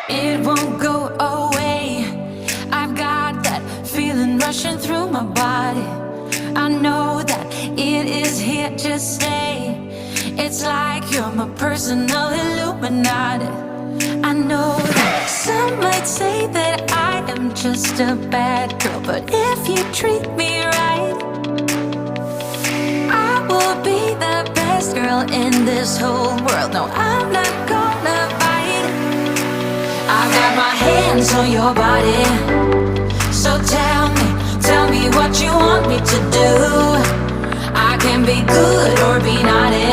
It won't go away. I've got that feeling rushing through my body. I know that it is here to stay. It's like you're my personal Illuminati. I know that some might say that I am just a bad girl, but if you treat me right, I will be the best girl in this whole world. No, I'm not gonna fight. I got my hands on your body, so tell me what you want me to do. I can be good or be naughty,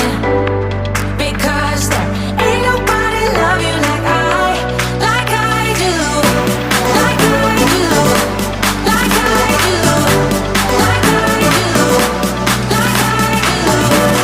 because there ain't nobody love you like I do, like I do, like I do, like I do, like I do, like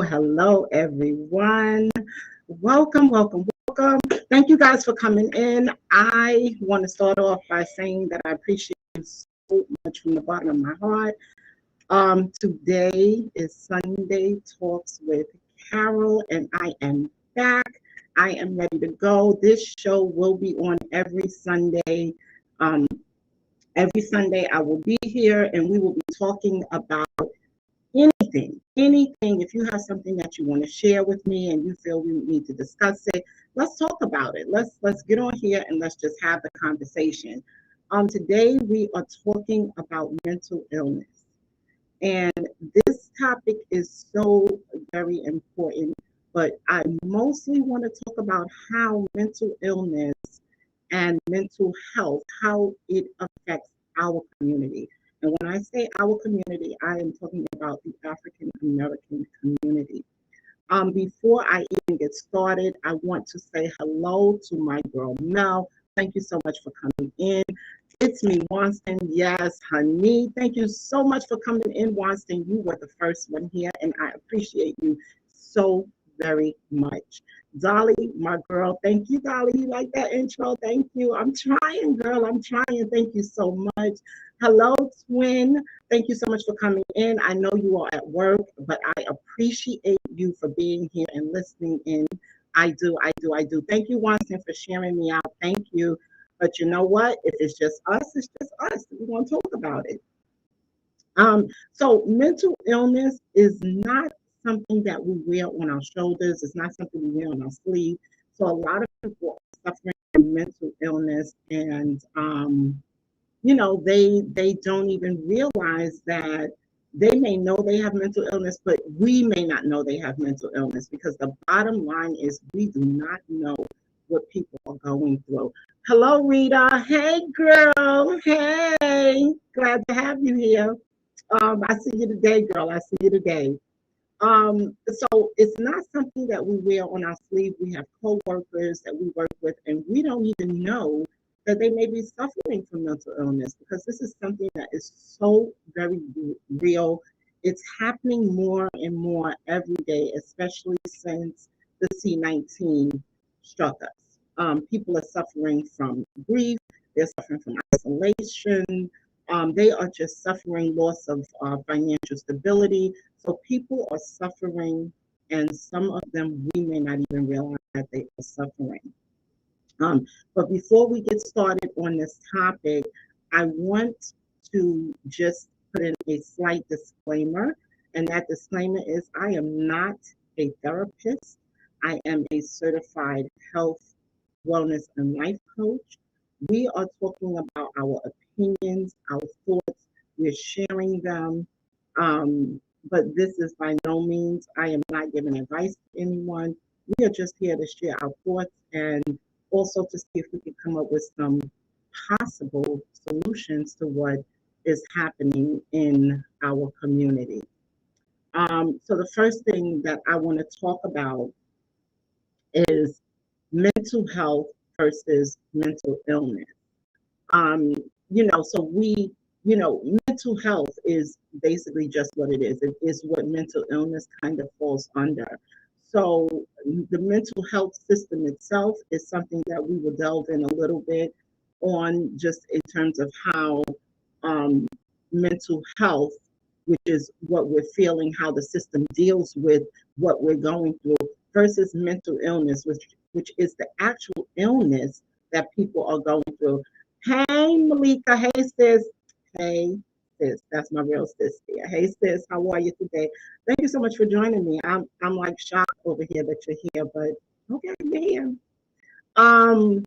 Hello, everyone. Welcome. Thank you guys for coming in. I want to start off by saying that I appreciate you so much from the bottom of my heart. Today is Sunday Talks with Carol, and I am back. I am ready to go. This show will be on every Sunday. Every Sunday I will be here, and we will be talking about anything. If you have something that you want to share with me and you feel we need to discuss it, let's talk about it. Let's get on here and let's just have the conversation. Today we are talking about mental illness, and this topic is so very important, but I mostly want to talk about how mental illness and mental health, how it affects our community. And when I say our community, I am talking about the African American community. Before I even get started, I want to say hello to my girl Mel. Thank you so much for coming in. It's me, Wanston. Yes, honey. Thank you so much for coming in, Wanston. You were the first one here, and I appreciate you so very much. Dolly, my girl. Thank you, Dolly. You like that intro? Thank you. I'm trying, girl. I'm trying. Thank you so much. Hello, twin. Thank you so much for coming in. I know you are at work, but I appreciate you for being here and listening in. I do. Thank you, Wanston, for sharing me out. Thank you. But you know what? If it's just us, it's just us. We're going to talk about it. So mental illness is not something that we wear on our shoulders. It's not something we wear on our sleeve. So a lot of people are suffering from mental illness, and they don't even realize that they may know they have mental illness, but we may not know they have mental illness, because the bottom line is we do not know what people are going through. Hello, Rita. Hey, girl. Hey, glad to have you here. I see you today, girl. I see you today. So it's not something that we wear on our sleeve. We have co-workers that we work with, and we don't even know that they may be suffering from mental illness, because this is something that is so very real. It's happening more and more every day, especially since the C-19 struck us. People are suffering from grief. They're suffering from isolation. They are just suffering loss of financial stability. So people are suffering, and some of them we may not even realize that they are suffering. But before we get started on this topic, I want to just put in a slight disclaimer. And that disclaimer is I am not a therapist. I am a certified health, wellness, and life coach. We are talking about our opinions, our thoughts. We're sharing them. But this is by no means, I am not giving advice to anyone. We are just here to share our thoughts, and also to see if we can come up with some possible solutions to what is happening in our community. So the first thing that I want to talk about is mental health versus mental illness. Um, so mental health is basically just what it is. It is what mental illness kind of falls under. So the mental health system itself is something that we will delve in a little bit on, just in terms of how um, mental health, which is what we're feeling, how the system deals with what we're going through, versus mental illness, which is the actual illness that people are going through. Hey, Malika. Hey, sis. Hey, sis. That's my real sis here. Hey, sis. How are you today? Thank you so much for joining me. I'm like shocked over here that you're here, but okay, you're here. Um,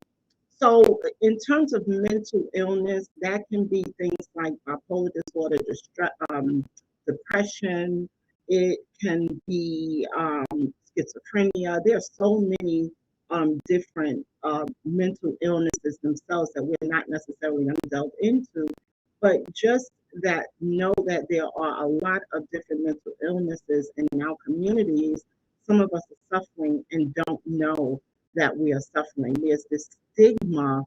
so in terms of mental illness, that can be things like bipolar disorder, depression. It can be schizophrenia. There are so many different mental illnesses themselves that we're not necessarily going to delve into, but just that know that there are a lot of different mental illnesses in our communities. Some of us are suffering and don't know that we are suffering. There's this stigma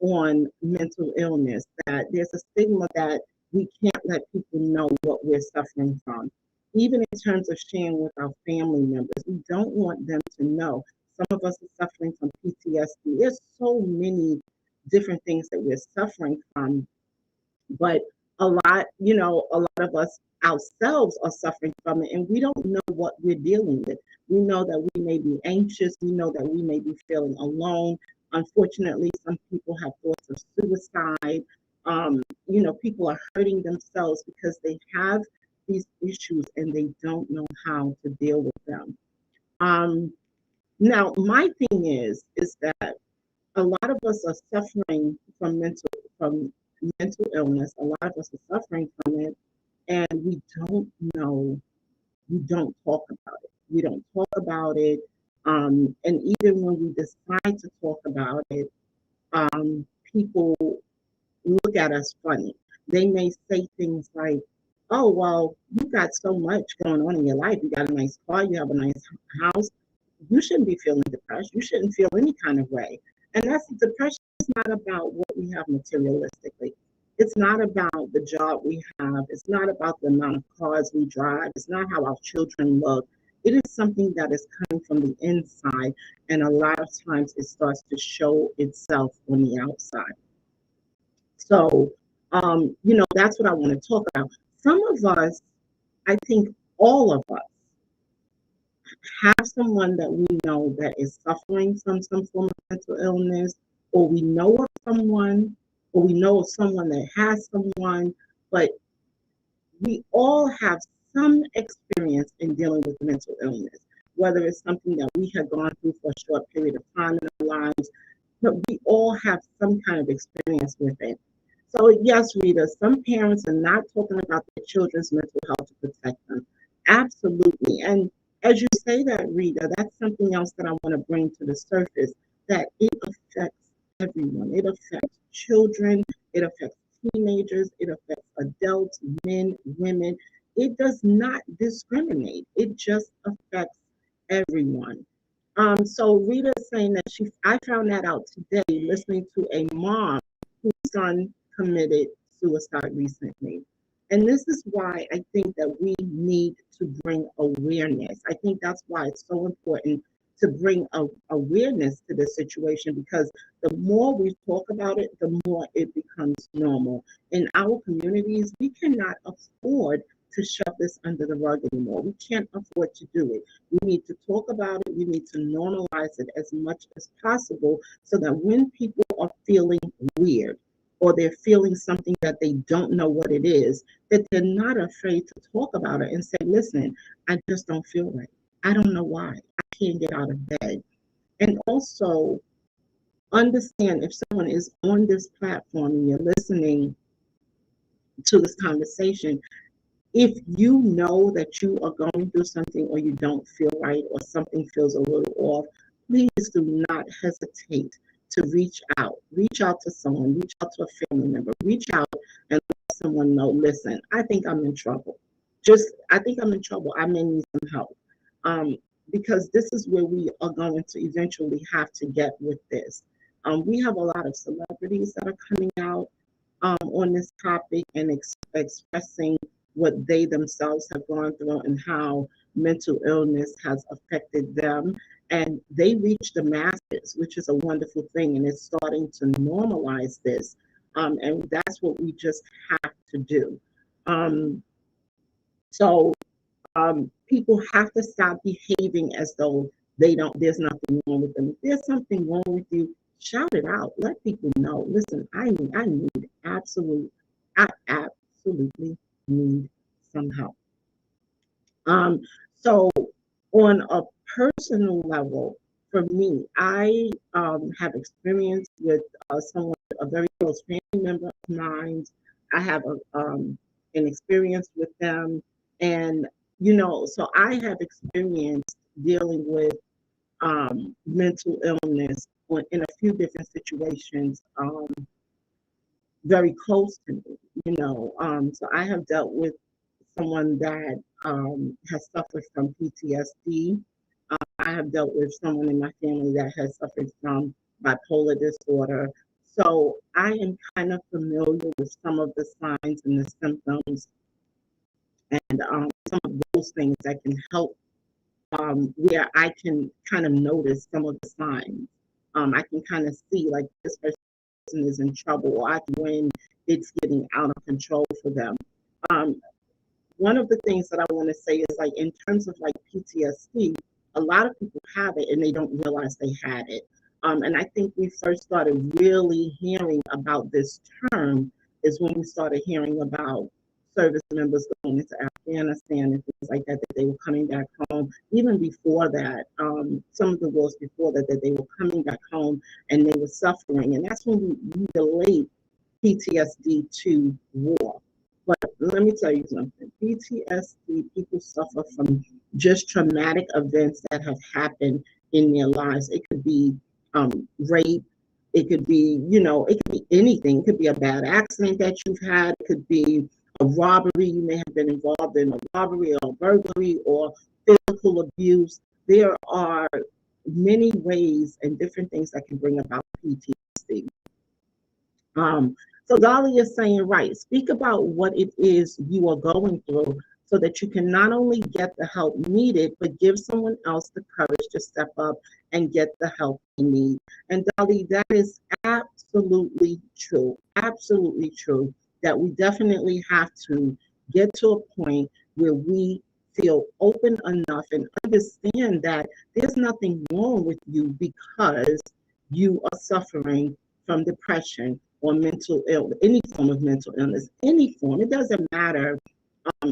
on mental illness, that there's a stigma that we can't let people know what we're suffering from. Even in terms of sharing with our family members, we don't want them to know. Some of us are suffering from PTSD. There's so many different things that we're suffering from, but a lot of us ourselves are suffering from it, and we don't know what we're dealing with. We know that we may be anxious. We know that we may be feeling alone. Unfortunately, some people have thoughts of suicide. People are hurting themselves because they have these issues and they don't know how to deal with them. Now, my thing is that a lot of us are suffering from mental illness. A lot of us are suffering from it, and we don't know. We don't talk about it. We don't talk about it. And even when we decide to talk about it, people look at us funny. They may say things like, "Oh, well, you got so much going on in your life. You got a nice car. You have a nice house. You shouldn't be feeling depressed. You shouldn't feel any kind of way." And depression is not about what we have materialistically. It's not about the job we have. It's not about the amount of cars we drive. It's not how our children look. It is something that is coming from the inside. And a lot of times it starts to show itself on the outside. So, that's what I want to talk about. Some of us, I think all of us, have someone that we know that is suffering from some form of mental illness, or we know of someone, or we know of someone that has someone, but we all have some experience in dealing with mental illness, whether it's something that we have gone through for a short period of time in our lives, but we all have some kind of experience with it. So yes, Rita, some parents are not talking about their children's mental health to protect them. Absolutely. And as you say that, Rita, that's something else that I want to bring to the surface, that it affects everyone. It affects children, it affects teenagers, it affects adults, men, women. It does not discriminate. It just affects everyone. So Rita is saying that I found that out today listening to a mom whose son committed suicide recently. And this is why I think that we need to bring awareness. I think that's why it's so important to bring awareness to this situation, because the more we talk about it, the more it becomes normal. In our communities, we cannot afford to shove this under the rug anymore. We can't afford to do it. We need to talk about it. We need to normalize it as much as possible, so that when people are feeling weird, or they're feeling something that they don't know what it is, that they're not afraid to talk about it and say, "Listen, I just don't feel right. I don't know why. I can't get out of bed." And also understand, if someone is on this platform and you're listening to this conversation, if you know that you are going through something, or you don't feel right, or something feels a little off, please do not hesitate to reach out. Reach out to someone, reach out to a family member, reach out and let someone know, "Listen, I think I'm in trouble. I think I'm in trouble. I may need some help." because this is where we are going to eventually have to get with this. We have a lot of celebrities that are coming out on this topic and expressing what they themselves have gone through and how mental illness has affected them. And they reach the masses, which is a wonderful thing. And it's starting to normalize this. And that's what we just have to do. Um, so people have to stop behaving as though there's nothing wrong with them. If there's something wrong with you, shout it out. Let people know. Listen, I absolutely need some help. Um, so on a personal level, for me, I have experience with someone, a very close family member of mine. I have an experience with them, and so I have experience dealing with mental illness in a few different situations, very close to me. So I have dealt with someone that has suffered from PTSD. I have dealt with someone in my family that has suffered from bipolar disorder. So I am kind of familiar with some of the signs and the symptoms and some of those things that can help where I can kind of notice some of the signs. I can kind of see like this person is in trouble, or I can when it's getting out of control for them. Um, One of the things that I want to say is like in terms of like PTSD, a lot of people have it and they don't realize they had it. And I think we first started really hearing about this term is when we started hearing about service members going into Afghanistan and things like that, that they were coming back home. Even before that, some of the wars before that, that they were coming back home and they were suffering. And that's when we relate PTSD to war. But let me tell you something. PTSD, people suffer from just traumatic events that have happened in their lives. It could be rape. It could be, it could be anything. It could be a bad accident that you've had. It could be a robbery. You may have been involved in a robbery or a burglary or physical abuse. There are many ways and different things that can bring about PTSD. So Dolly is saying, right, speak about what it is you are going through so that you can not only get the help needed, but give someone else the courage to step up and get the help they need. And Dolly, that is absolutely true, that we definitely have to get to a point where we feel open enough and understand that there's nothing wrong with you because you are suffering from depression or mental illness, any form of mental illness, any form. It doesn't matter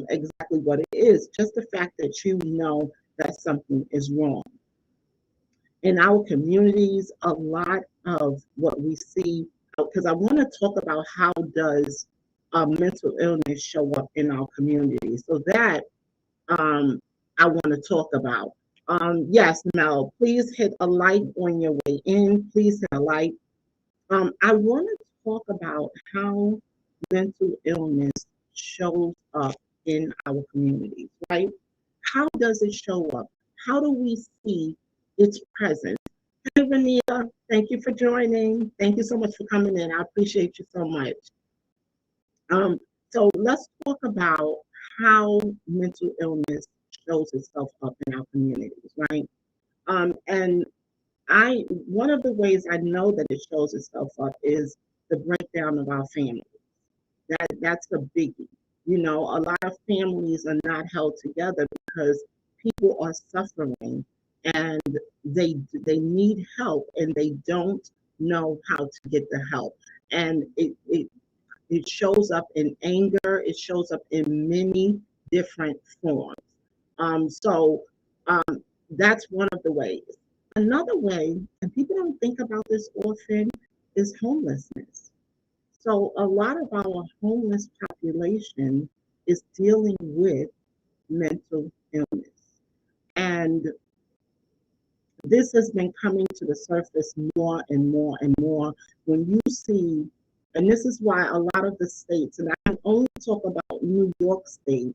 exactly what it is, just the fact that you know that something is wrong. In our communities, a lot of what we see, because I want to talk about how does mental illness show up in our communities. So that I want to talk about. Yes, Mel, please hit a like on your way in. Please hit a like. I want to talk about how mental illness shows up in our communities, right? How does it show up? How do we see its presence? Hey, Renita, thank you for joining. Thank you so much for coming in. I appreciate you so much. So let's talk about how mental illness shows itself up in our communities, right? And one of the ways I know that it shows itself up is the breakdown of our families. That's a biggie. A lot of families are not held together because people are suffering and they need help and they don't know how to get the help. And it shows up in anger. It shows up in many different forms. So that's one of the ways. Another way, and people don't think about this often, is homelessness. So a lot of our homeless population is dealing with mental illness. And this has been coming to the surface more and more and more when you see, and this is why a lot of the states, and I only talk about New York State,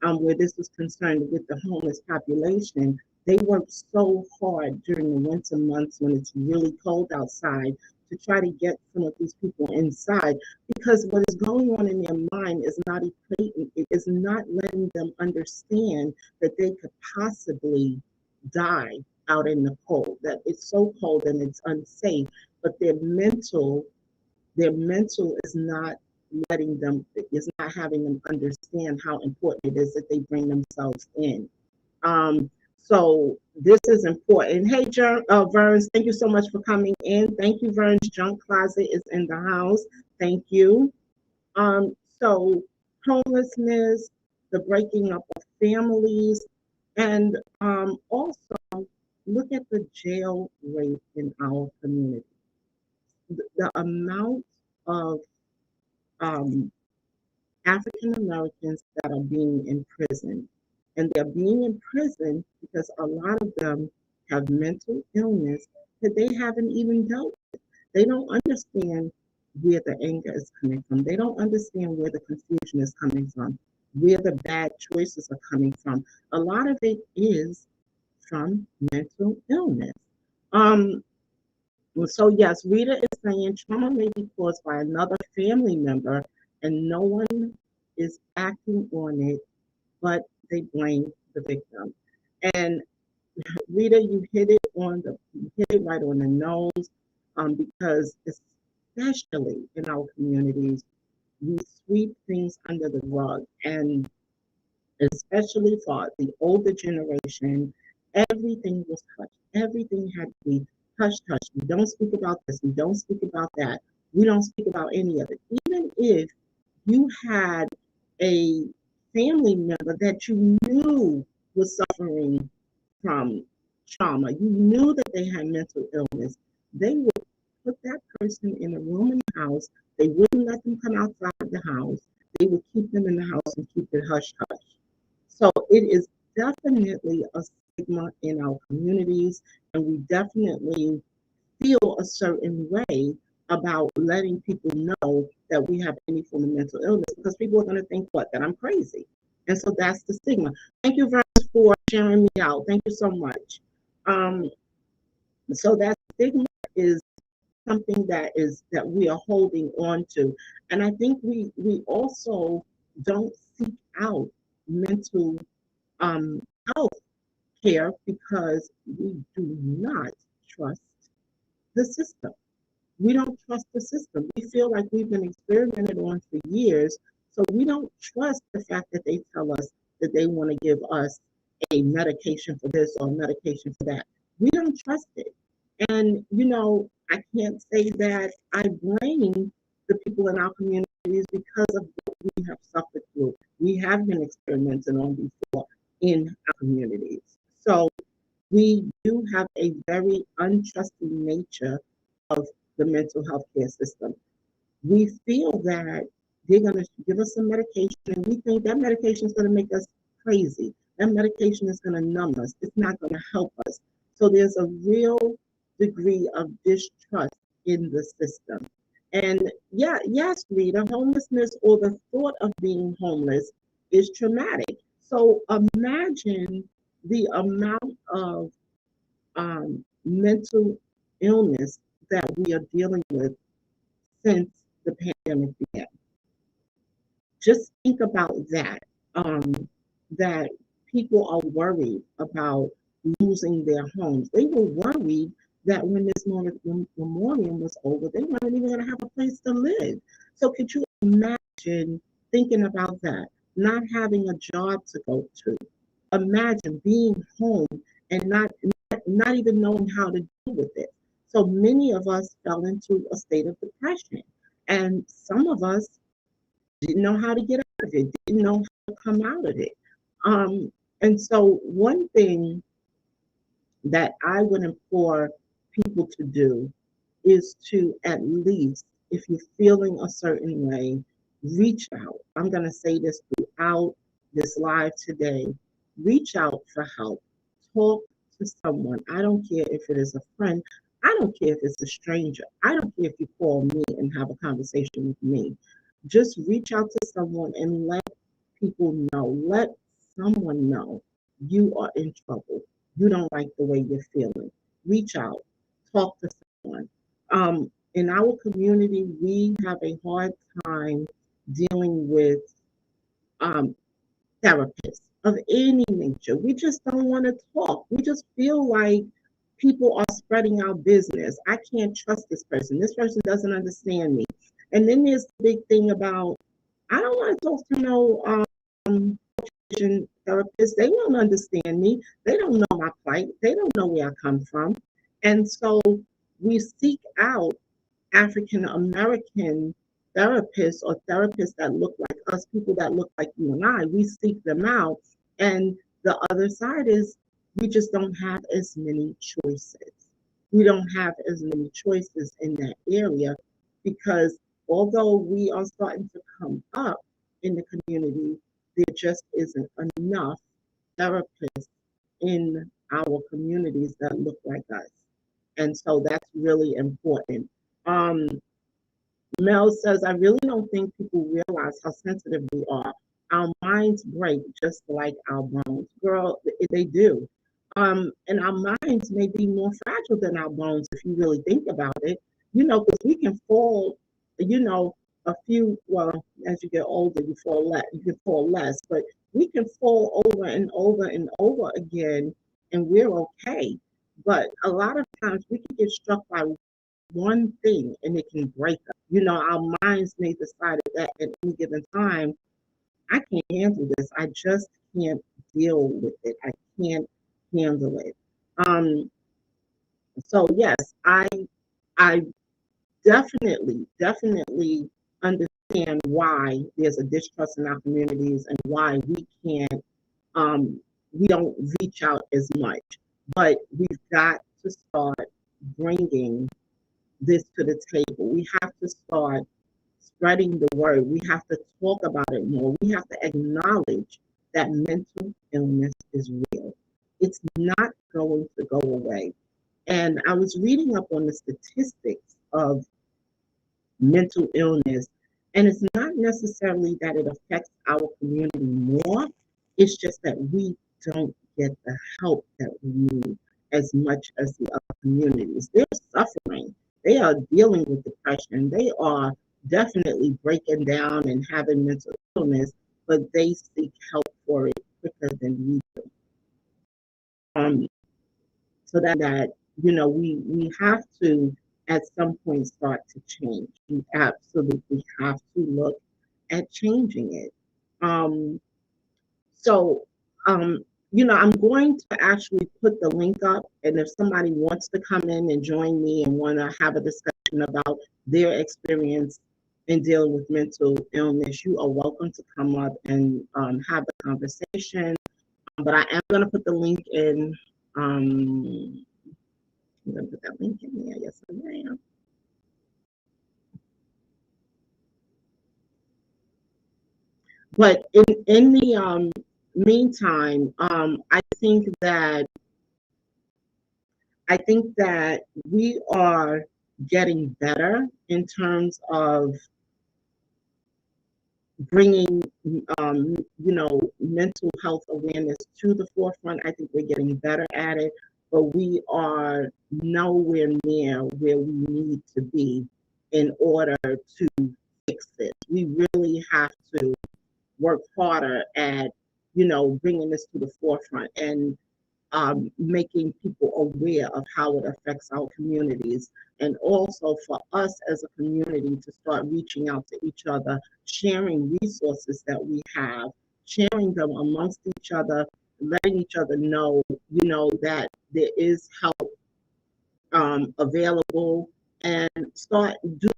where this is concerned with the homeless population, They work so hard during the winter months when it's really cold outside to try to get some of these people inside, because what is going on in their mind is not equating, it is not letting them understand that they could possibly die out in the cold, that it's so cold and it's unsafe, but their mental is not letting them, is not having them understand how important it is that they bring themselves in. So this is important. Hey, Verns, thank you so much for coming in. Thank you, Verns. Junk Closet is in the house. Thank you. So homelessness, the breaking up of families, and also look at the jail rate in our community. The amount of um, African Americans that are being imprisoned. And they're being imprisoned because a lot of them have mental illness that they haven't even dealt with. They don't understand where the anger is coming from. They don't understand where the confusion is coming from, where the bad choices are coming from. A lot of it is from mental illness. Um, so yes, Rita is saying trauma may be caused by another family member and no one is acting on it, but they blame the victim. And Rita, you hit it right on the nose, because especially in our communities, we sweep things under the rug, and especially for the older generation, everything was hushed. Everything had to be hush hush. We don't speak about this. We don't speak about that. We don't speak about any of it. Even if you had a family member that you knew was suffering from trauma, you knew that they had mental illness, they would put that person in a room in the house. They wouldn't let them come outside the house. They would keep them in the house and keep it hush hush. So it is definitely a stigma in our communities, and we definitely feel a certain way about letting people know that we have any form of mental illness, because people are going to think what, that I'm crazy. And so that's the stigma. Thank you very much for sharing me out. Thank you so much. Um, so that stigma is something that we are holding on to. And I think we also don't seek out mental um, health care because we do not trust the system. We don't trust the system. We feel like we've been experimented on for years, so we don't trust the fact that they tell us that they want to give us a medication for this or a medication for that. We don't trust it. And, I can't say that I blame the people in our communities because of what we have suffered through. We have been experimented on before in our communities. So we do have a very untrusting nature of the mental health care system. We feel that they're going to give us some medication, and we think that medication is going to make us crazy. That medication is going to numb us. It's not going to help us. So there's a real degree of distrust in the system. And yeah, yes, Rita, homelessness or the thought of being homeless is traumatic. So imagine the amount of mental illness that we are dealing with since the pandemic began. Just think about that. That people are worried about losing their homes. They were worried that when this memorial was over, they weren't even going to have a place to live. So could you imagine thinking about that? Not having a job to go to. Imagine being home and not even knowing how to deal with it. So many of us fell into a state of depression, and some of us didn't know how to get out of it, didn't know how to come out of it. And so one thing that I would implore people to do is to, at least, if you're feeling a certain way, reach out. I'm going to say this throughout this live today. Reach out for help. Talk to someone. I don't care if it is a friend. I don't care if it's a stranger. I don't care if you call me and have a conversation with me. Just reach out to someone and let people know. Let someone know you are in trouble. you don't like the way you're feeling. Reach out, talk to someone. In our community, we have a hard time dealing with um, therapists of any nature. We just don't want to talk. We just feel like people are spreading our business. I can't trust this person. This person doesn't understand me. And then there's the big thing about I don't want to talk to no therapists. They won't understand me. They don't know my plight. They don't know where I come from. And so we seek out African American therapists or therapists that look like us, people that look like you and I. We seek them out. And the other side is we just don't have as many choices. We don't have as many choices in that area because although we are starting to come up in the community, there just isn't enough therapists in our communities that look like us. And so that's really important. Um, Mel says, I really don't think people realize how sensitive we are. Our minds break just like our bones. Girl, they do. And our minds may be more fragile than our bones if you really think about it. Because we can fall, a few, well, as you get older, you can fall less, but we can fall over and over and over again, and we're okay. But a lot of times we can get struck by one thing and it can break us. Our minds may decide that at any given time, I can't handle this. I just can't deal with it. I can't handle it. So yes, I definitely understand why there's a distrust in our communities and why we don't reach out as much. But we've got to start bringing this to the table. We have to start spreading the word. We have to talk about it more. We have to acknowledge that mental illness is real. It's not going to go away. And I was reading up on the statistics of mental illness, and it's not necessarily that it affects our community more. It's just that we don't get the help that we need as much as the other communities. They're suffering. They are dealing with depression. They are definitely breaking down and having mental illness, but they seek help for it quicker than we do. So that we have to at some point start to change. We absolutely have to look at changing it. So I'm going to actually put the link up, and if somebody wants to come in and join me and want to have a discussion about their experience in dealing with mental illness, you are welcome to come up and have a conversation. But I am going to put the link in. I'm going to put that link in there. Yes, I am. But in the meantime, I think that we are getting better in terms of bringing mental health awareness to the forefront. I think we're getting better at it, but we are nowhere near where we need to be in order to fix this. We really have to work harder at bringing this to the forefront and making people aware of how it affects our communities, and also for us as a community to start reaching out to each other, sharing resources that we have, sharing them amongst each other, letting each other know, that there is help available, and starting to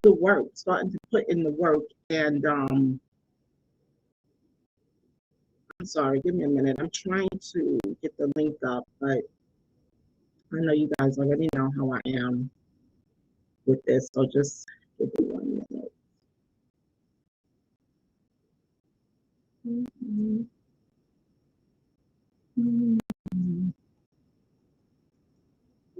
put in the work. And I'm sorry, give me a minute. I'm trying to get the link up, but I know you guys already know how I am with this, so just give me 1 minute.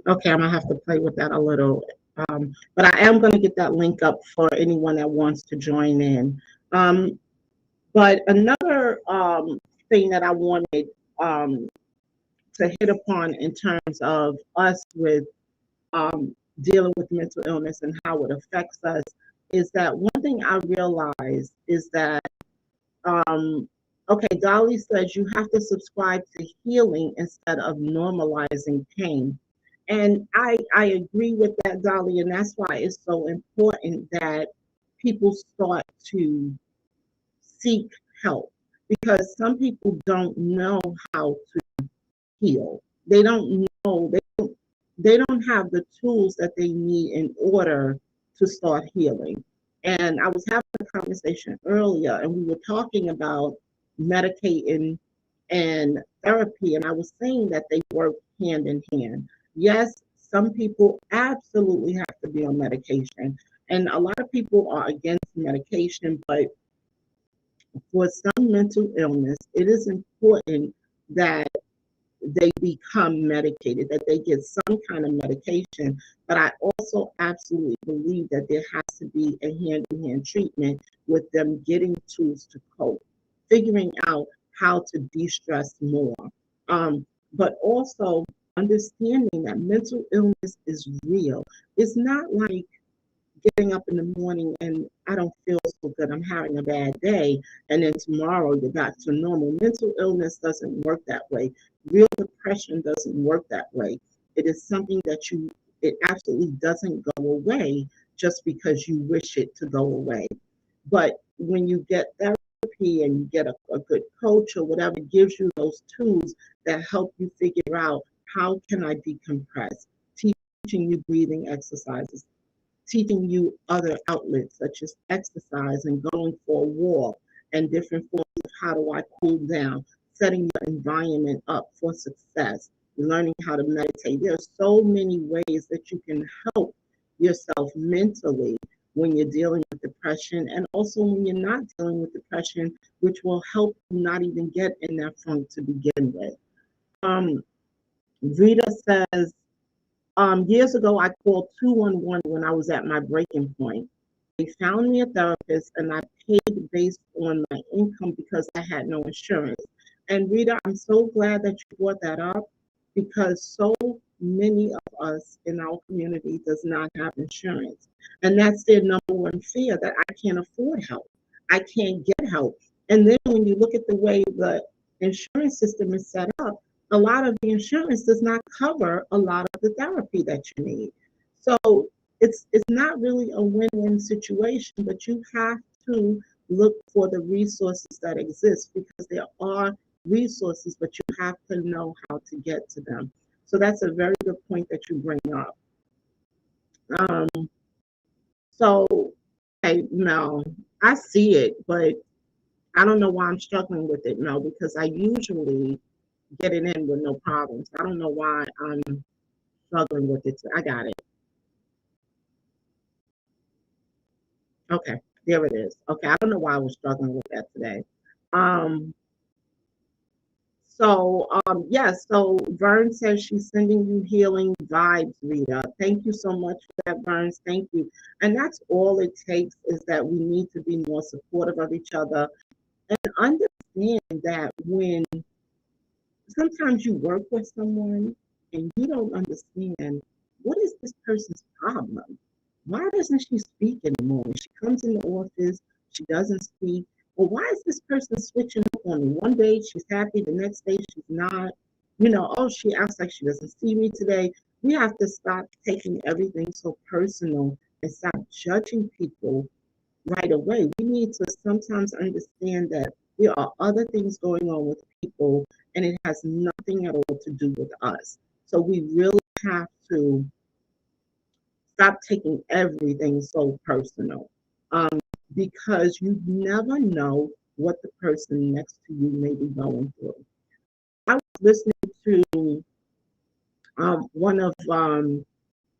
Okay, I'm gonna have to play with that a little, but I am gonna get that link up for anyone that wants to join in. But another thing that I wanted to hit upon in terms of us with dealing with mental illness and how it affects us is that one thing I realized is that, okay, Dolly says you have to subscribe to healing instead of normalizing pain. And I agree with that, Dolly, and that's why it's so important that people start to seek help because some people don't know how to heal. They don't know, they don't have the tools that they need in order to start healing. And I was having a conversation earlier and we were talking about medicating and therapy, and I was saying that they work hand in hand. Yes, some people absolutely have to be on medication, and a lot of people are against medication, but for some mental illness, it is important that they become medicated, that they get some kind of medication. But I also absolutely believe that there has to be a hand in hand treatment with them getting tools to cope, figuring out how to de stress more. But also understanding that mental illness is real. It's not like getting up in the morning and I don't feel so good, I'm having a bad day, and then tomorrow you're back to normal. Mental illness doesn't work that way. Real depression doesn't work that way. It is something that it absolutely doesn't go away just because you wish it to go away. But when you get therapy and you get a good coach or whatever gives you those tools that help you figure out how can I decompress, teaching you breathing exercises, teaching you other outlets such as exercise and going for a walk and different forms of how do I cool down, setting your environment up for success, learning how to meditate. There are so many ways that you can help yourself mentally when you're dealing with depression and also when you're not dealing with depression, which will help you not even get in that funk to begin with. Rita says, years ago, I called 211 when I was at my breaking point. They found me a therapist and I paid based on my income because I had no insurance. And Rita, I'm so glad that you brought that up because so many of us in our community does not have insurance. And that's their number one fear, that I can't afford help. I can't get help. And then when you look at the way the insurance system is set up, a lot of the insurance does not cover a lot of the therapy that you need. So it's not really a win-win situation, but you have to look for the resources that exist because there are resources, but you have to know how to get to them. So that's a very good point that you bring up. So, hey, Mel, I see it, but I don't know why I'm struggling with it, Mel, because I usually get it in with no problems. I don't know why I'm struggling with it. I got it. Okay, there it is. Okay, I don't know why I was struggling with that today. Um, yes, so Vern says she's sending you healing vibes, Rita. Thank you so much for that, Vern. Thank you. And that's all it takes is that we need to be more supportive of each other and understand that when sometimes you work with someone and you don't understand what is this person's problem. Why doesn't she speak anymore? She comes in the office, she doesn't speak. Well, why is this person switching up on me? One day she's happy, the next day she's not. Oh, she acts like she doesn't see me today. We have to stop taking everything so personal and stop judging people right away. We need to sometimes understand that there are other things going on with people and it has nothing at all to do with us. So we really have to stop taking everything so personal because you never know what the person next to you may be going through. I was listening to one of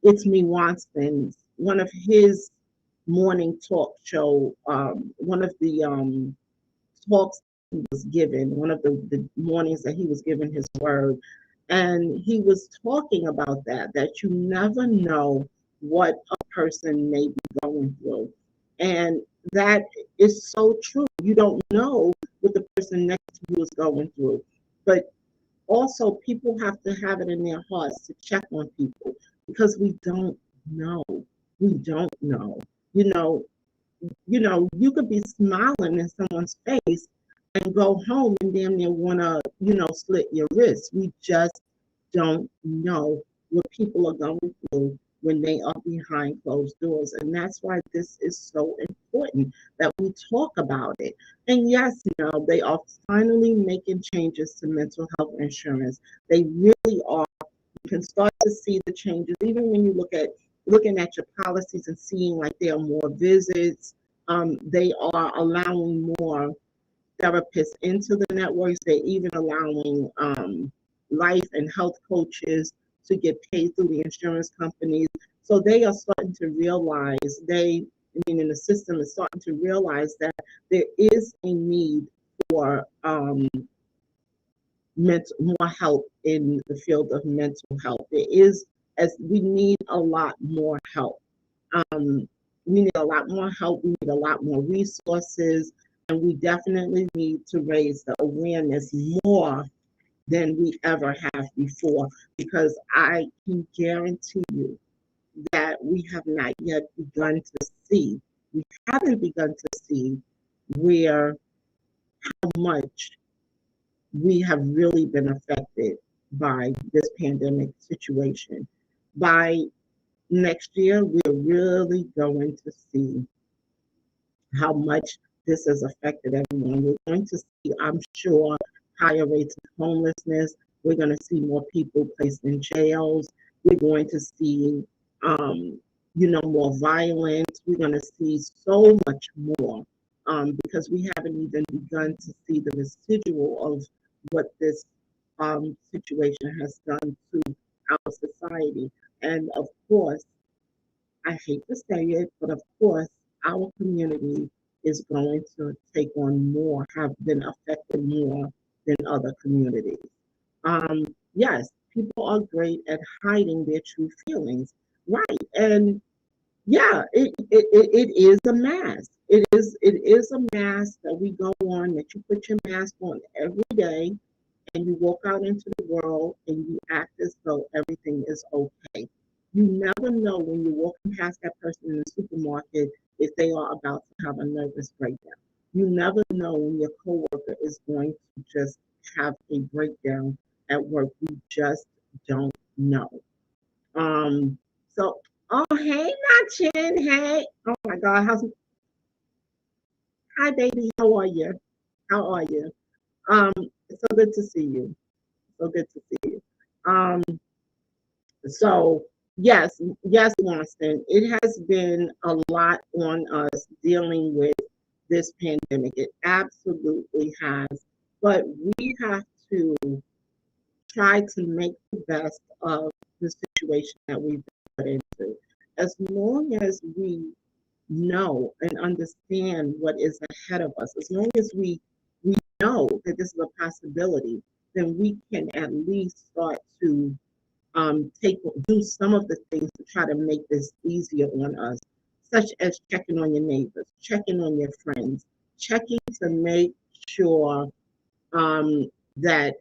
It's Me Watson's, one of his morning talk show, one of the talks he was given, one of the mornings that he was given his word. And he was talking about that you never know what a person may be going through. And that is so true. You don't know what the person next to you is going through. But also people have to have it in their hearts to check on people because we don't know. We don't know. You know, you could be smiling in someone's face and go home and damn near wanna, slit your wrist. We just don't know what people are going through when they are behind closed doors. And that's why this is so important that we talk about it. And yes, they are finally making changes to mental health insurance. They really are. You can start to see the changes, even when you looking at your policies and seeing like there are more visits. They are allowing more therapists into the networks. They're even allowing life and health coaches to get paid through the insurance companies. So they are starting to realize, meaning the system is starting to realize that there is a need for more help in the field of mental health. There is, as we need a lot more help. Um, we need a lot more help. We need a lot more resources, and we definitely need to raise the awareness more than we ever have before, because I can guarantee you that we have not yet begun to see, we haven't begun to see where how much we have really been affected by this pandemic situation. By next year, we're really going to see how much this has affected everyone. We're going to see, I'm sure, higher rates of homelessness. We're going to see more people placed in jails. We're going to see, more violence. We're going to see so much more because we haven't even begun to see the residual of what this situation has done to our society. And of course, I hate to say it, but of course, our community is going to take on more, have been affected more than other communities. Yes, people are great at hiding their true feelings, right? And yeah, it is a mask. It is a mask that we go on, that you put your mask on every day, and you walk out into the world and you act as though everything is okay. You never know when you're walking past that person in the supermarket if they are about to have a nervous breakdown. You never know when your coworker is going to just have a breakdown at work. We just don't know. Um, so, oh, hey, Nachin, hey. Oh my God, hi, baby, how are you? How are you? It's so good to see you. So good to see you. Um, so yes, Winston, it has been a lot on us dealing with this pandemic. It absolutely has. But we have to try to make the best of the situation that we've put into. As long as we know and understand what is ahead of us, as long as we know that this is a possibility, then we can at least start to do some of the things to try to make this easier on us, such as checking on your neighbors, checking on your friends, checking to make sure that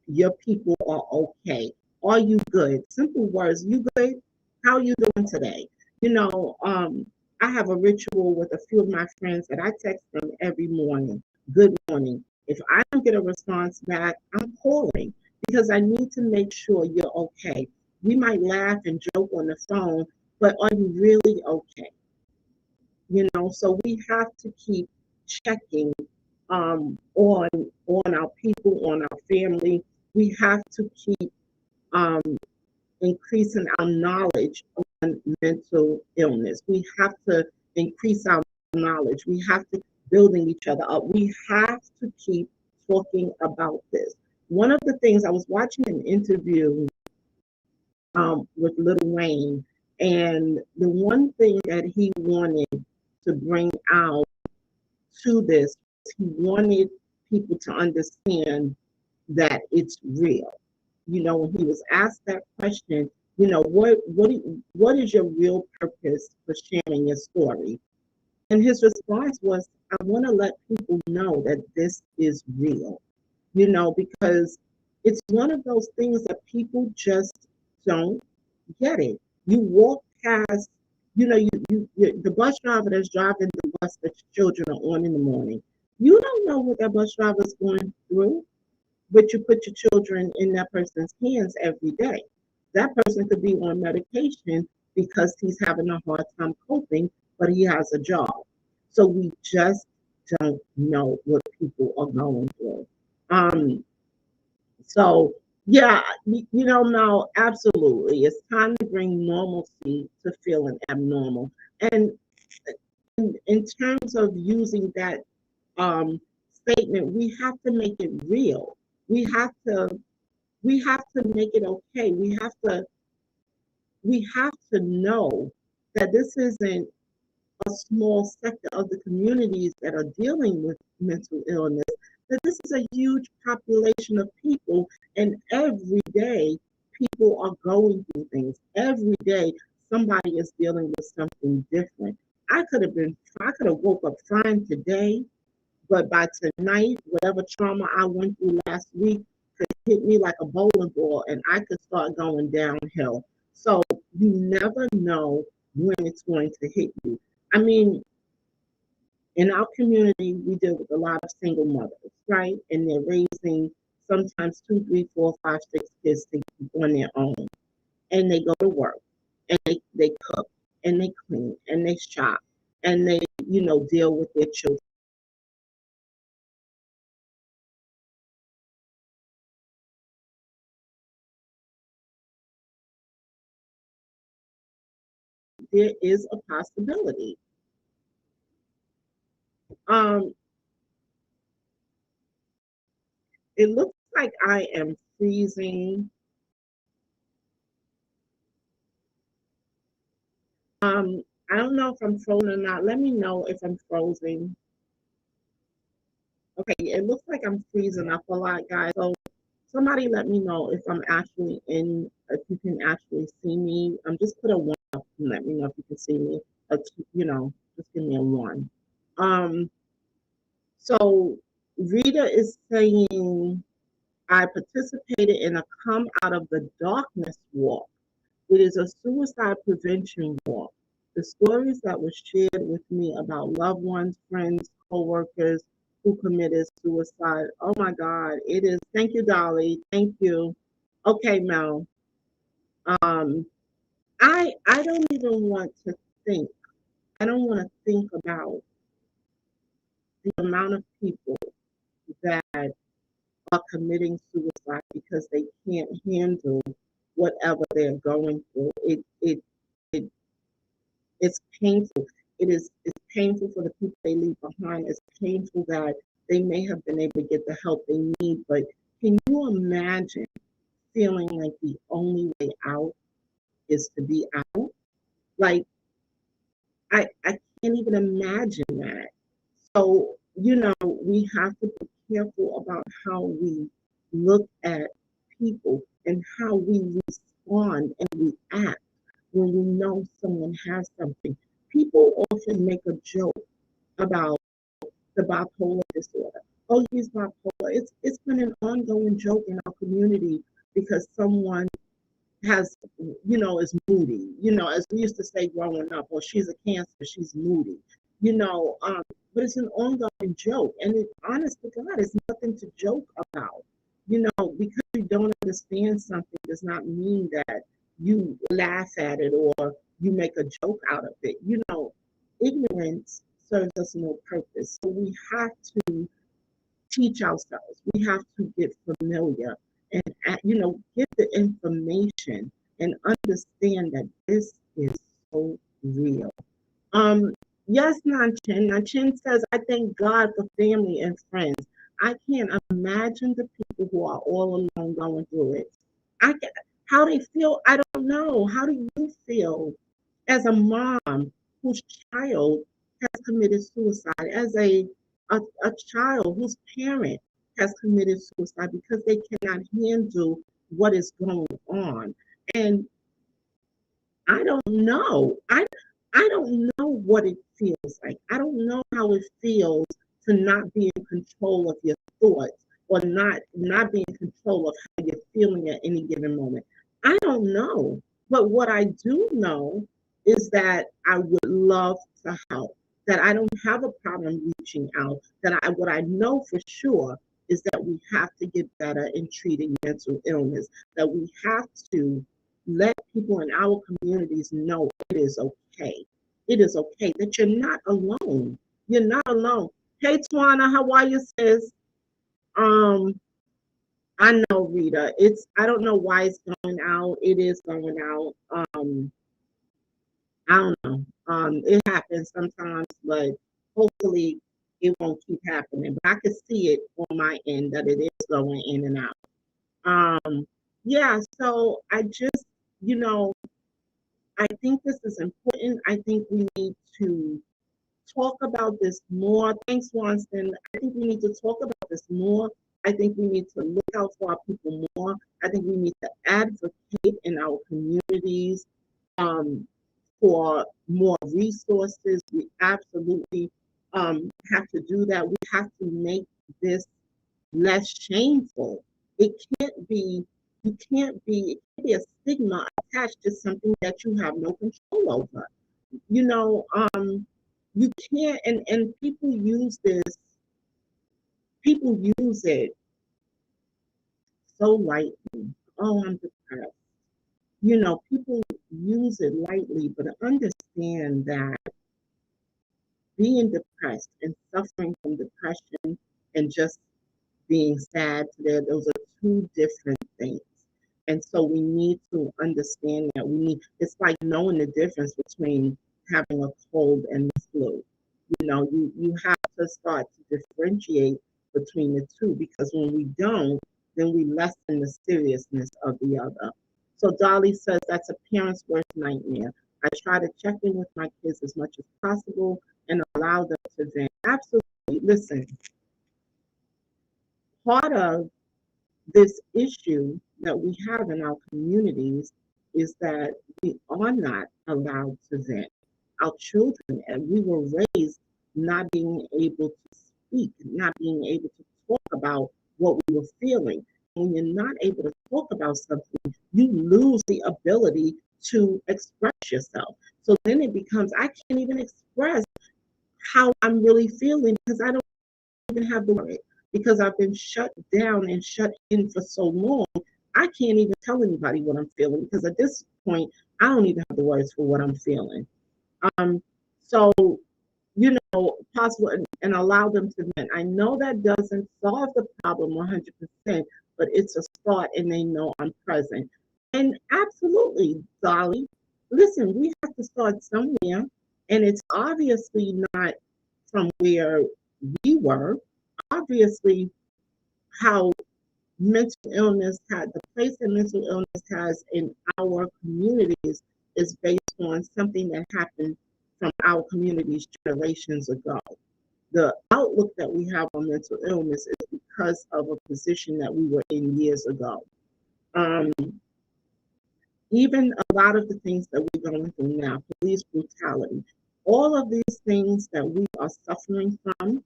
your people are okay. Are you good? Simple words. You good? How are you doing today? I have a ritual with a few of my friends that I text them every morning. Good morning. If I don't get a response back, I'm calling because I need to make sure you're okay. We might laugh and joke on the phone, but are you really okay? So we have to keep checking on our people, on our family. We have to keep um, increasing our knowledge on mental illness. We have to increase our knowledge. We have to building each other up. We have to keep talking about this. One of the things, I was watching an interview with Lil Wayne, and the one thing that he wanted to bring out to this, he wanted people to understand that it's real. When he was asked that question, what is your real purpose for sharing your story? And his response was, I want to let people know that this is real, because It's one of those things that people just don't get it. You walk past, the bus driver that's driving the bus that your children are on in the morning. You don't know what that bus driver is going through, but you put your children in that person's hands every day. That person could be on medication because he's having a hard time coping, but he has a job. So we just don't know what people are going through. Um, so yeah, Mel, absolutely. It's time to bring normalcy to feeling abnormal. And in terms of using that statement, we have to make it real. We have to make it okay. We have to know that this isn't a small sector of the communities that are dealing with mental illness, that this is a huge population of people, and every day people are going through things. Every day somebody is dealing with something different. I could have woke up fine today, but by tonight, whatever trauma I went through last week could hit me like a bowling ball and I could start going downhill. So you never know when it's going to hit you. I mean, in our community, we deal with a lot of single mothers, right? And they're raising sometimes 2, 3, 4, 5, 6 kids on their own. And they go to work and they cook and they clean and they shop and they, deal with their children. There is a possibility. Um, it looks like I am freezing. I don't know if I'm frozen or not. Let me know if I'm frozen. Okay, it looks like I'm freezing up a lot, guys. So somebody let me know if I'm actually if you can actually see me. Just put a 1 up and let me know if you can see me. Just give me a 1. Um, so Rita is saying, I participated in a Come Out of the Darkness walk. It is a suicide prevention walk. The stories that were shared with me about loved ones, friends, co-workers who committed suicide. Oh my God, it is. Thank you, Dolly. Thank you. Okay, Mel. Um, I don't even want to think. I don't want to think about the amount of people that are committing suicide because they can't handle whatever they're going through. It it's painful. It's painful for the people they leave behind. It's painful that they may have been able to get the help they need, but can you imagine feeling like the only way out is to be out? Like I can't even imagine that. So, we have to be careful about how we look at people and how we respond and react when we know someone has something. People often make a joke about the bipolar disorder. Oh, he's bipolar. It's been an ongoing joke in our community because someone has, is moody, as we used to say growing up, or she's a cancer, she's moody, but it's an ongoing joke. And honest to God, it's nothing to joke about. Because you don't understand something does not mean that you laugh at it or you make a joke out of it. Ignorance serves us no purpose. So we have to teach ourselves. We have to get familiar and, get the information and understand that this is so real. Yes, Nanchin. Nanchin says, I thank God for family and friends. I can't imagine the people who are all alone going through it. How they feel, I don't know. How do you feel as a mom whose child has committed suicide, as a child whose parent has committed suicide because they cannot handle what is going on? And I don't know. I don't know what it feels like. I don't know how it feels to not be in control of your thoughts, or not being in control of how you're feeling at any given moment? I don't know. But what I do know is that I would love to help, that I don't have a problem reaching out, that what I know for sure is that we have to get better in treating mental illness, that we have to let people in our communities know it is okay. It is okay, that you're not alone. You're not alone. Hey, Twana, how are you, sis? Um, I know, Rita. I don't know why it's going out. It is going out. I don't know. It happens sometimes, but hopefully it won't keep happening. But I can see it on my end that it is going in and out. Yeah, so I just, you know, I think this is important. I think we need to talk about this more. Thanks, Swanson. I think we need to talk about this more. I think we need to look out for our people more. I think we need to advocate in our communities um, for more resources. We absolutely have to do that. We have to make this less shameful. It can't be, it can't be a stigma attached to something that you have no control over. You know, you can't, and people use it so lightly. Oh, I'm depressed. You know, people use it lightly, but understand that being depressed and suffering from depression and just being sad today, those are two different things. And so we need to understand that it's like knowing the difference between having a cold and the flu. You know, you have to start to differentiate between the two, because when we don't, then we lessen the seriousness of the other. So Dolly says that's a parent's worst nightmare. I try to check in with my kids as much as possible and allow them to vent. Absolutely. Listen, part of this issue that we have in our communities is that we are not allowed to vent. Our children, and we were raised not being able to speak, not being able to talk about what we were feeling. When you're not able to talk about something, you lose the ability to express yourself. So then it becomes, I can't even express how I'm really feeling because I don't even have the word, because I've been shut down and shut in for so long. I can't even tell anybody what I'm feeling, because at this point, I don't even have the words for what I'm feeling. Um, so, you know, possible and allow them to vent. I know that doesn't solve the problem 100%, but it's a start, and they know I'm present. And absolutely, Dolly, listen, we have to start somewhere, and it's obviously not from where we were. Obviously, how mental illness had the place that mental illness has in our communities is based on something that happened from our communities generations ago. The outlook that we have on mental illness is because of a position that we were in years ago. Um, Even a lot of the things that we're going through now, police brutality, all of these things that we are suffering from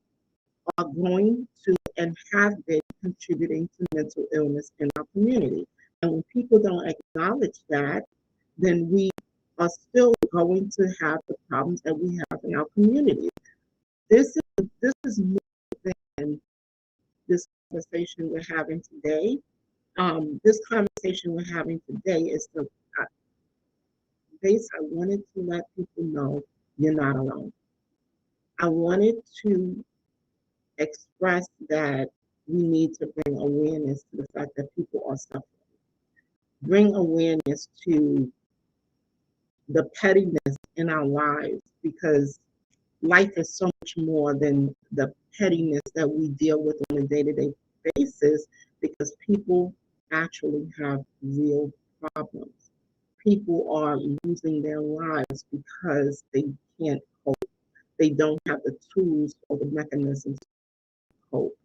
are going to and have been contributing to mental illness in our community. And when people don't acknowledge that, then we are still going to have the problems that we have in our community. This is more than this conversation we're having today. This conversation we're having today is the base. I wanted to let people know you're not alone. I wanted to express that we need to bring awareness to the fact that people are suffering. Bring awareness to the pettiness in our lives, because life is so much more than the pettiness that we deal with on a day-to-day basis, because people actually have real problems. People are losing their lives because they can't cope. They don't have the tools or the mechanisms to cope.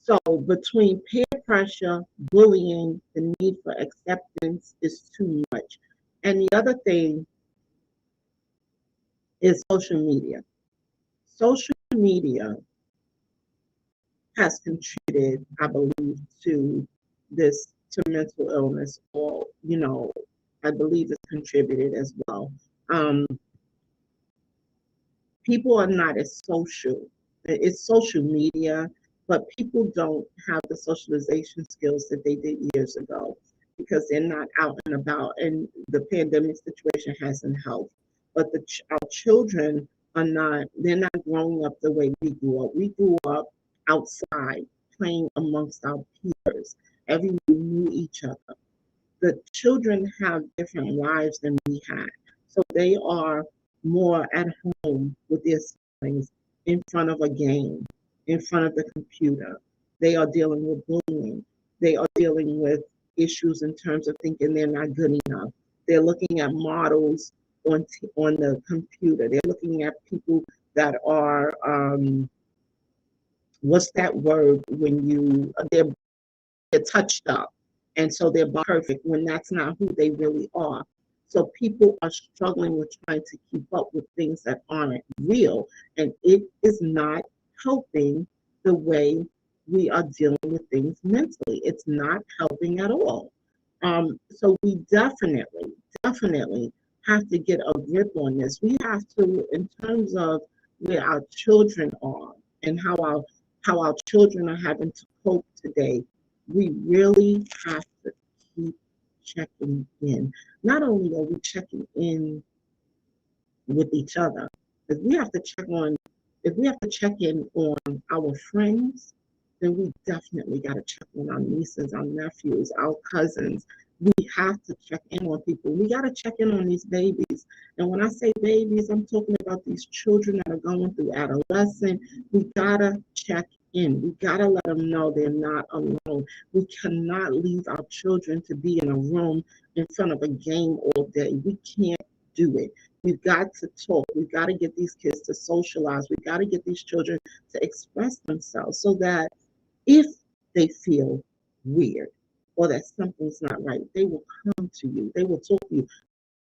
So between peer pressure, bullying, the need for acceptance is too much. And the other thing is social media. Social media has contributed, I believe, to this, to mental illness, or, I believe it's contributed as well. Um, People are not as social. It's social media, but people don't have the socialization skills that they did years ago because they're not out and about, and the pandemic situation hasn't helped. But our children are not, they're not growing up the way we grew up. We grew up outside, playing amongst our peers. Everyone knew each other. The children have different lives than we had. So they are more at home with their siblings, in front of a game, in front of the computer. They are dealing with bullying. They are dealing with issues in terms of thinking they're not good enough. They're looking at models on the computer. They're looking at people that are, what's that word when they're touched up, and so they're perfect when that's not who they really are. So people are struggling with trying to keep up with things that aren't real, and it is not helping the way we are dealing with things mentally. It's not helping at all. So we definitely have to get a grip on this. We have to, in terms of where our children are and how our children are having to cope today. We really have to keep checking in. Not only are we checking in with each other, if we have to check in on our friends, then we definitely got to check on our nieces, our nephews, our cousins. We have to check in on people. We got to check in on these babies. And when I say babies, I'm talking about these children that are going through adolescence. We got to check in. We got to let them know they're not alone. We cannot leave our children to be in a room in front of a game all day. We can't do it. We've got to talk. We've got to get these kids to socialize. We've got to get these children to express themselves so that if they feel weird or that something's not right, they will come to you. They will talk to you.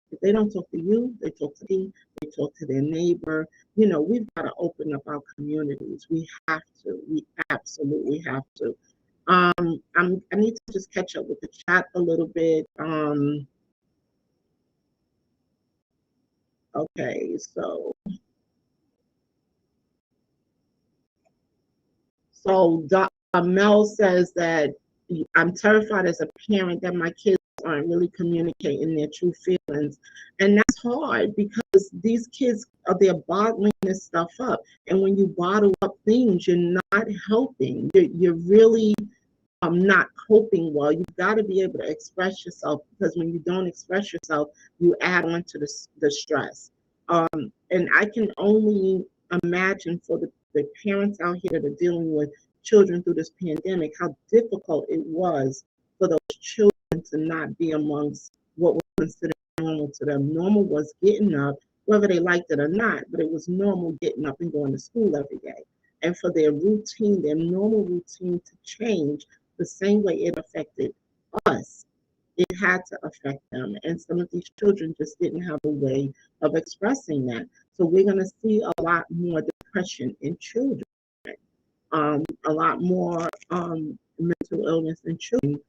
If they don't talk to you, they talk to me, they talk to their neighbor. We've got to open up our communities. We have to. We absolutely have to. I need to just catch up with the chat a little bit. Okay, so Mel says that I'm terrified as a parent that my kids aren't really communicating their true feelings. And that's hard because these kids they're bottling this stuff up. And when you bottle up things, you're not helping. You're really not coping well. You've got to be able to express yourself, because when you don't express yourself, you add on to the stress. And I can only imagine for the parents out here that are dealing with children through this pandemic, how difficult it was for those children to not be amongst what was considered normal to them. Normal was getting up, whether they liked it or not, but it was normal getting up and going to school every day. And for their routine, their normal routine to change the same way it affected us, it had to affect them. And some of these children just didn't have a way of expressing that. So we're going to see a lot more depression in children, a lot more mental illness in children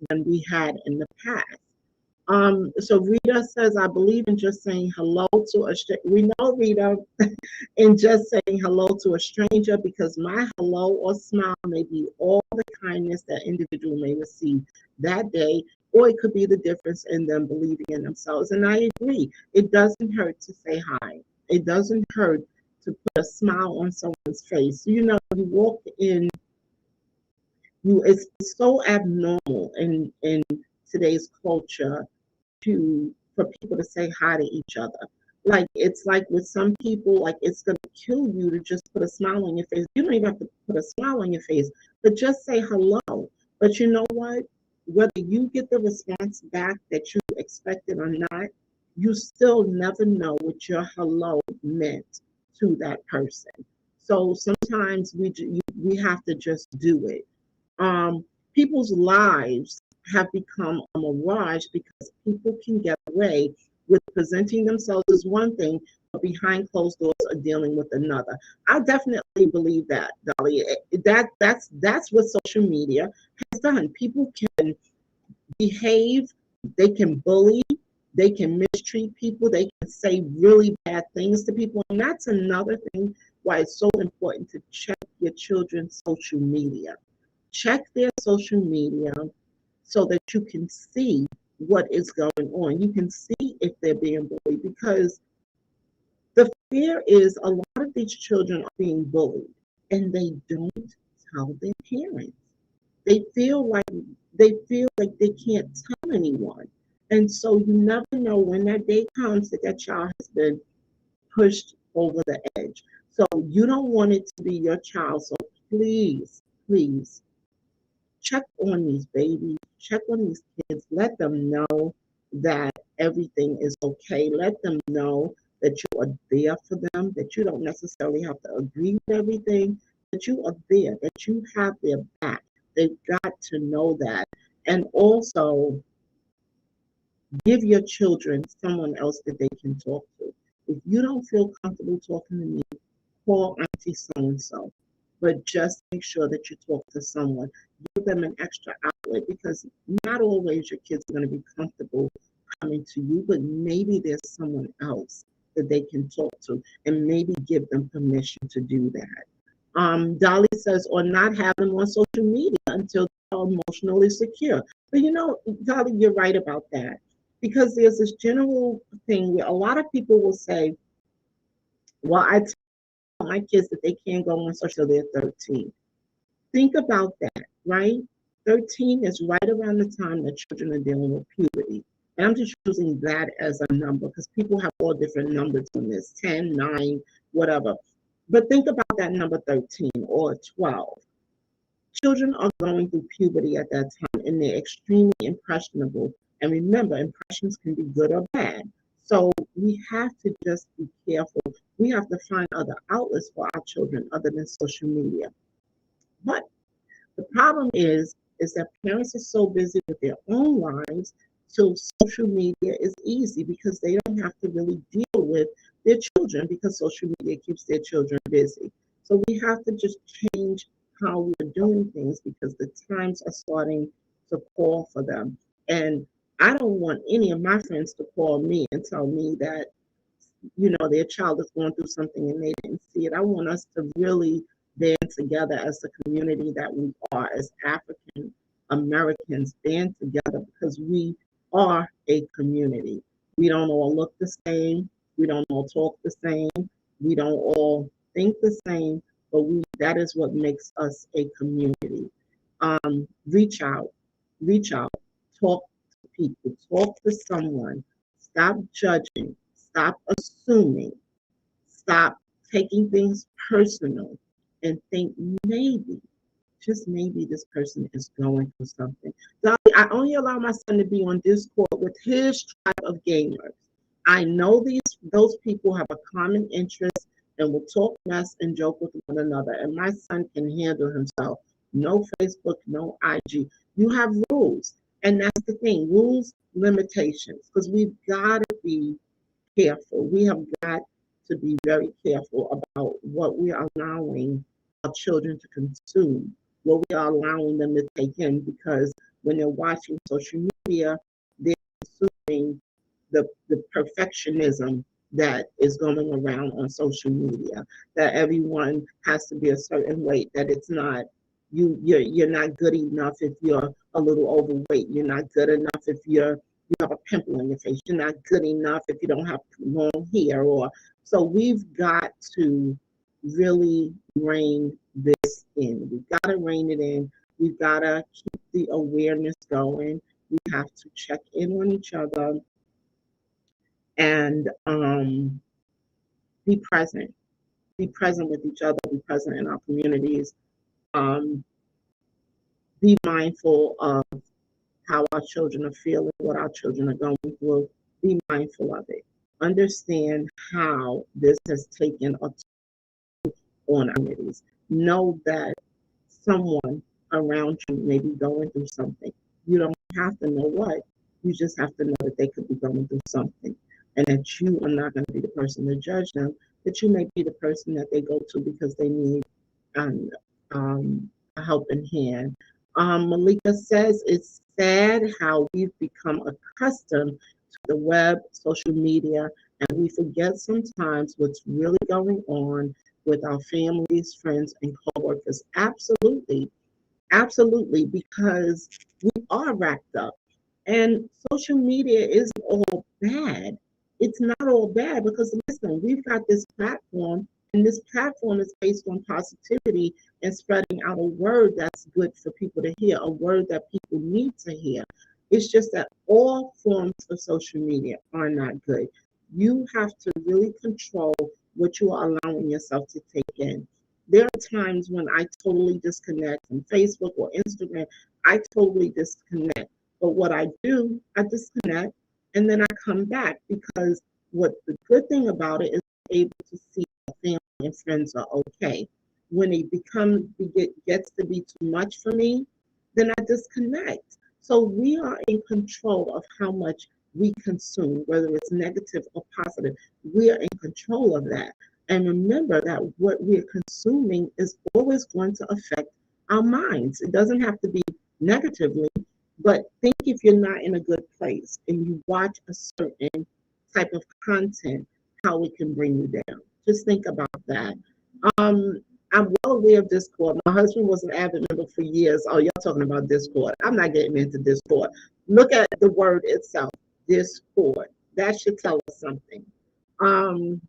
than we had in the past. So Rita says, I believe in just saying hello to a stranger. We know, Rita, in just saying hello to a stranger, because my hello or smile may be all the kindness that individual may receive that day, or it could be the difference in them believing in themselves. And I agree. It doesn't hurt to say hi. It doesn't hurt to put a smile on someone's face. You walk in, it's so abnormal in today's culture for people to say hi to each other. Like, it's like with some people, like, it's going to kill you to just put a smile on your face. You don't even have to put a smile on your face, but just say hello. But you know what? Whether you get the response back that you expected or not, you still never know what your hello meant to that person. So sometimes we have to just do it. People's lives have become a mirage because people can get away with presenting themselves as one thing, but behind closed doors are dealing with another. I definitely believe that, Dolly. That's what social media has done. People can behave, they can bully, they can mistreat people, they can say really bad things to people. And that's another thing why it's so important to check your children's social media. Check their social media so that you can see what is going on. You can see if they're being bullied, because the fear is a lot of these children are being bullied and they don't tell their parents. They feel like they can't tell anyone. And so you never know when that day comes that that child has been pushed over the edge. So you don't want it to be your child. So please, please check on these babies, check on these kids, let them know that everything is okay. Let them know that you are there for them, that you don't necessarily have to agree with everything, that you are there, that you have their back. They've got to know that. And also give your children someone else that they can talk to. If you don't feel comfortable talking to me, call Auntie so-and-so. But just make sure that you talk to someone. Give them an extra outlet, because not always your kids are going to be comfortable coming to you, but maybe there's someone else that they can talk to, and maybe give them permission to do that. Dolly says, or not have them on social media until they're emotionally secure. But Dolly, you're right about that, because there's this general thing where a lot of people will say, well, I tell my kids that they can't go on social till they're 13. Think about that, right? 13 is right around the time that children are dealing with puberty. And I'm just using that as a number because people have all different numbers on this, 10, 9, whatever. But think about that number 13 or 12. Children are going through puberty at that time, and they're extremely impressionable. And remember, impressions can be good or bad. So we have to just be careful. We have to find other outlets for our children other than social media. But the problem is that parents are so busy with their own lives, so social media is easy because they don't have to really deal with their children, because social media keeps their children busy. So we have to just change how we're doing things, because the times are starting to call for them. And I don't want any of my friends to call me and tell me that their child is going through something and they didn't see it. I want us to really band together as the community that we are, as African Americans, band together, because we are a community. We don't all look the same. We don't all talk the same. We don't all think the same, but that is what makes us a community. Reach out, talk to people, talk to someone. Stop judging. Stop assuming. Stop taking things personal, and think maybe, just maybe, this person is going through something. I only allow my son to be on Discord with his tribe of gamers. I know those people have a common interest and will talk mess and joke with one another. And my son can handle himself. No Facebook, no IG. You have rules. And that's the thing, rules, limitations, because we've got to be careful. We have got to be very careful about what we are allowing our children to consume, what we are allowing them to take in, because when they're watching social media, they're consuming the perfectionism that is going around on social media, that everyone has to be a certain weight, that it's not, you're not good enough if you're a little overweight, you're not good enough if you have a pimple on your face, you're not good enough if you don't have long hair. So we've got to really rein this in. We've got to rein it in. We've got to keep the awareness going. We have to check in on each other and be present. Be present with each other. Be present in our communities. Be mindful of how our children are feeling, what our children are going through. Be mindful of it. Understand how this has taken a toll on our communities. Know that someone around you may be going through something. You don't have to know what. You just have to know that they could be going through something, and that you are not going to be the person to judge them, that you may be the person that they go to because they need um, a helping hand. Malika says it's sad how we've become accustomed to the web, social media, and we forget sometimes what's really going on with our families, friends, and coworkers. Absolutely. Absolutely, because we are racked up. And social media isn't all bad. It's not all bad because, listen, we've got this platform, and this platform is based on positivity and spreading out a word that's good for people to hear, a word that people need to hear. It's just that all forms of social media are not good. You have to really control what you are allowing yourself to take in. There are times when I totally disconnect from Facebook or Instagram. I totally disconnect. But what I do, I disconnect and then I come back because what the good thing about it is I'm able to see my family and friends are okay. When it gets to be too much for me, then I disconnect. So we are in control of how much we consume, whether it's negative or positive. We are in control of that. And remember that what we're consuming is always going to affect our minds. It doesn't have to be negatively, but think if you're not in a good place and you watch a certain type of content, how it can bring you down. Just think about that. Um, I'm well aware of Discord. My husband was an avid member for years. Oh, y'all talking about Discord. I'm not getting into Discord. Look at the word itself, Discord. That should tell us something. Um,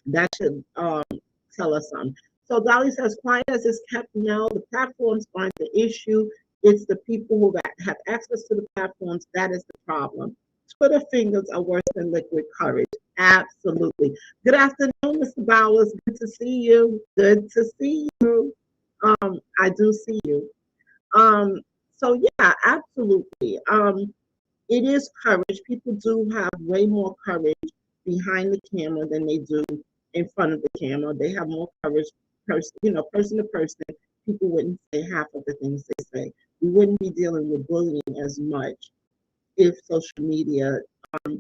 that should tell us something. So Dolly says, quiet as it's kept now, the platforms aren't the issue. It's the people who have access to the platforms that is the problem. Twitter fingers are worse than liquid courage. Absolutely. Good afternoon, Mr. Bowers. Good to see you. Good to see you. I do see you. So yeah, absolutely. It is courage. People do have way more courage behind the camera than they do in front of the camera. They have more courage, person to person. People wouldn't say half of the things they say. We wouldn't be dealing with bullying as much if social media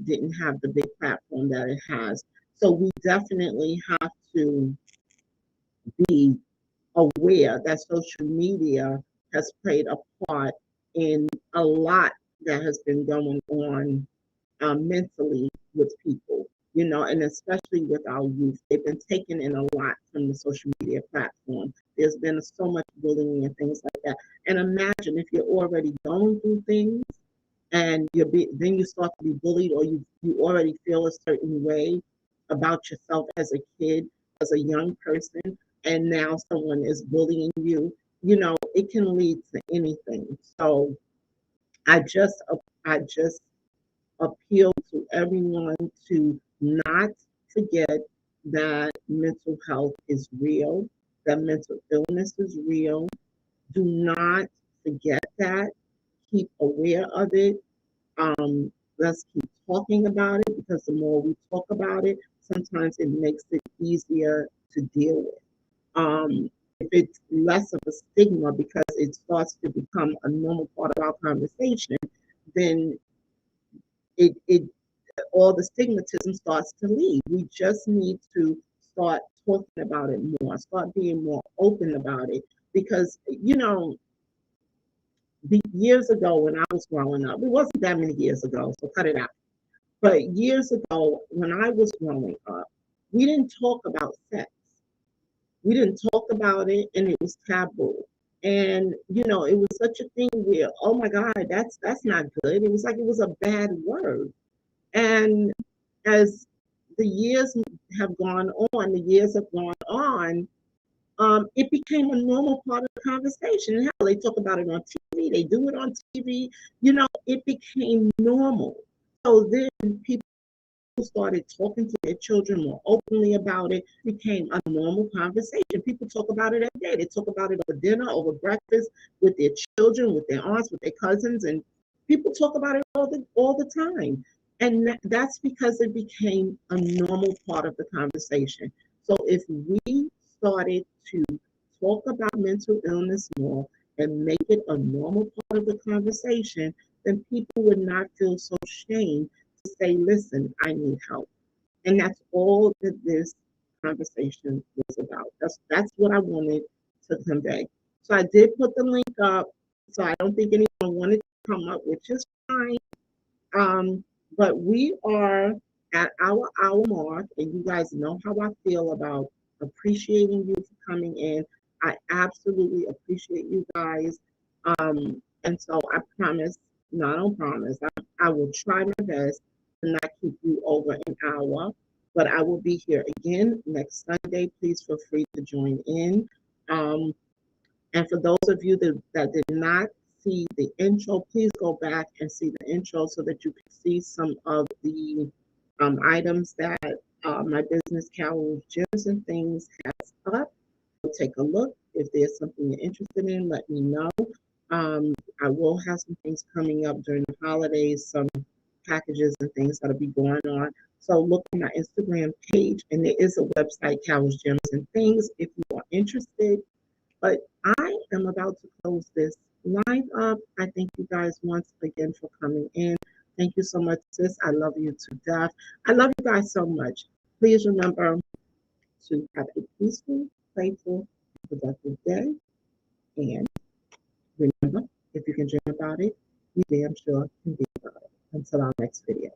didn't have the big platform that it has. So we definitely have to be aware that social media has played a part in a lot that has been going on mentally with people, and especially with our youth. They've been taken in a lot from the social media platform. There's been so much bullying and things like that. And imagine if you're already going through things and then you start to be bullied, or you already feel a certain way about yourself as a kid, as a young person, and now someone is bullying you. It can lead to anything. So I just appeal to everyone to not forget that mental health is real, that mental illness is real. Do not forget that. Keep aware of it. Let's keep talking about it, because the more we talk about it, sometimes it makes it easier to deal with. If it's less of a stigma because it starts to become a normal part of our conversation, then it all the stigmatism starts to leave. We just need to start talking about it more, start being more open about it, because years ago when I was growing up, it wasn't that many years ago, so cut it out. But years ago when I was growing up, we didn't talk about sex. We didn't talk about it, and it was taboo. And it was such a thing where, oh my God, that's not good. It was like it was a bad word. And as the years have gone on, it became a normal part of the conversation. And hell, they talk about it on TV. They do it on TV. It became normal. So then people started talking to their children more openly about it. It became a normal conversation. People talk about it every day. They talk about it over dinner, over breakfast, with their children, with their aunts, with their cousins, and people talk about it all the time. And that's because it became a normal part of the conversation. So if we started to talk about mental illness more and make it a normal part of the conversation, then people would not feel so ashamed to say, listen, I need help. And that's all that this conversation was about. That's what I wanted to convey. So I did put the link up. So I don't think anyone wanted to come up, which is fine. But we are at our hour mark, and you guys know how I feel about appreciating you for coming in. I absolutely appreciate you guys. And so I promise, no, I don't promise. I will try my best to not keep you over an hour, but I will be here again next Sunday. Please feel free to join in. Um, and for those of you that did not see the intro, please go back and see the intro so that you can see some of the items that my business, Carol's Gyms and Things, has up. Take a look. If there's something you're interested in, let me know. I will have some things coming up during the holidays, some packages and things that'll be going on. So look at my Instagram page, and there is a website, Carol's Gyms and Things, if you are interested. But I am about to close this live up. I thank you guys once again for coming in. Thank you so much, sis. I love you to death. I love you guys so much. Please remember to have a peaceful, playful, productive day. And remember, if you can dream about it, you damn sure can be about it. Until our next video.